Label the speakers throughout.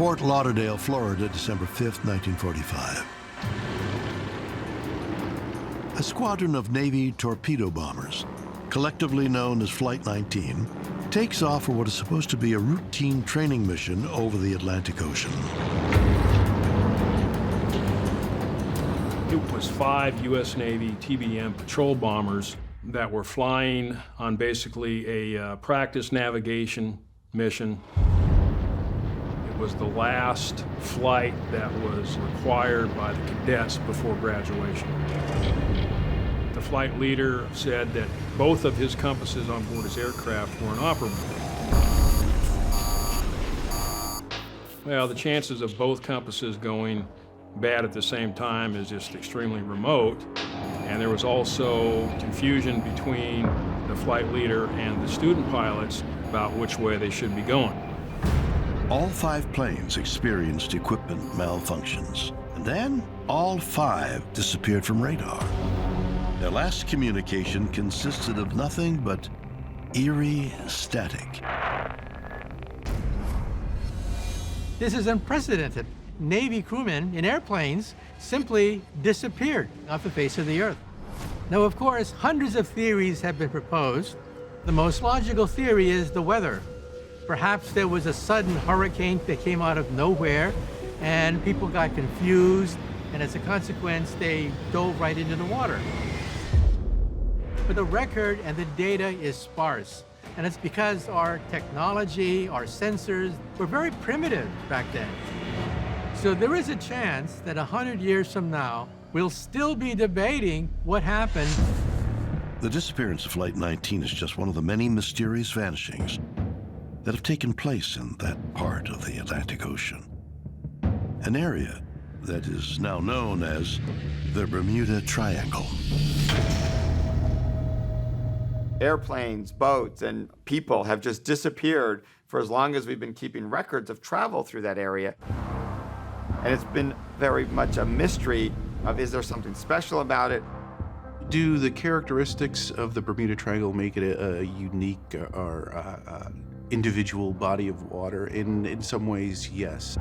Speaker 1: Fort Lauderdale, Florida, December 5th, 1945. A squadron of Navy torpedo bombers, collectively known as Flight 19, takes off for what is supposed to be a routine training mission over the Atlantic Ocean.
Speaker 2: It was 5 U.S. Navy TBM patrol bombers that were flying on basically a practice navigation mission. It was the last flight that was required by the cadets before graduation. The flight leader said that both of his compasses on board his aircraft were inoperable. Well, the chances of both compasses going bad at the same time is just extremely remote. And there was also confusion between the flight leader and the student pilots about which way they should be going.
Speaker 1: All 5 planes experienced equipment malfunctions, and then all 5 disappeared from radar. Their last communication consisted of nothing but eerie static.
Speaker 3: This is unprecedented. Navy crewmen in airplanes simply disappeared off the face of the Earth. Now, of course, hundreds of theories have been proposed. The most logical theory is the weather. Perhaps there was a sudden hurricane that came out of nowhere, and people got confused, and as a consequence, they dove right into the water. But the record and the data is sparse, and it's because our technology, our sensors, were very primitive back then. So there is a chance that 100 years from now, we'll still be debating what happened.
Speaker 1: The disappearance of Flight 19 is just one of the many mysterious vanishings that have taken place in that part of the Atlantic Ocean. An area that is now known as the Bermuda Triangle.
Speaker 4: Airplanes, boats, and people have just disappeared for as long as we've been keeping records of travel through that area. And it's been very much a mystery of, is there something special about it?
Speaker 5: Do the characteristics of the Bermuda Triangle make it a unique or individual body of water? In some ways, yes.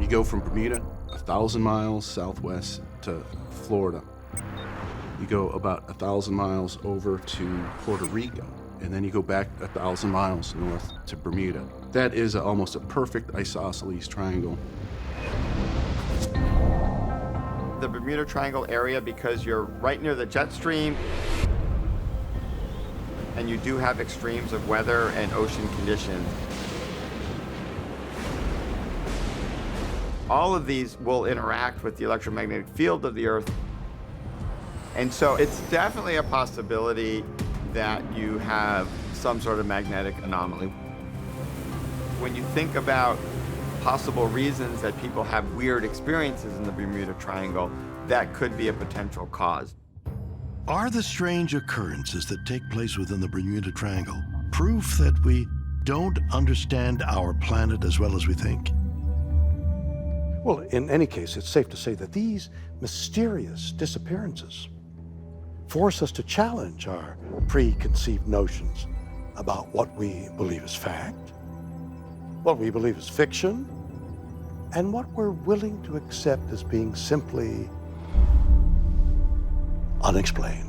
Speaker 5: You go from Bermuda 1,000 miles southwest to Florida. You go about 1,000 miles over to Puerto Rico, and then you go back 1,000 miles north to Bermuda. That is almost a perfect isosceles triangle.
Speaker 4: The Bermuda Triangle area, because you're right near the jet stream, and you do have extremes of weather and ocean conditions. All of these will interact with the electromagnetic field of the Earth. And so it's definitely a possibility that you have some sort of magnetic anomaly. When you think about possible reasons that people have weird experiences in the Bermuda Triangle, that could be a potential cause.
Speaker 1: Are the strange occurrences that take place within the Bermuda Triangle proof that we don't understand our planet as well as we think?
Speaker 6: Well, in any case, it's safe to say that these mysterious disappearances force us to challenge our preconceived notions about what we believe is fact, what we believe is fiction, and what we're willing to accept as being simply unexplained.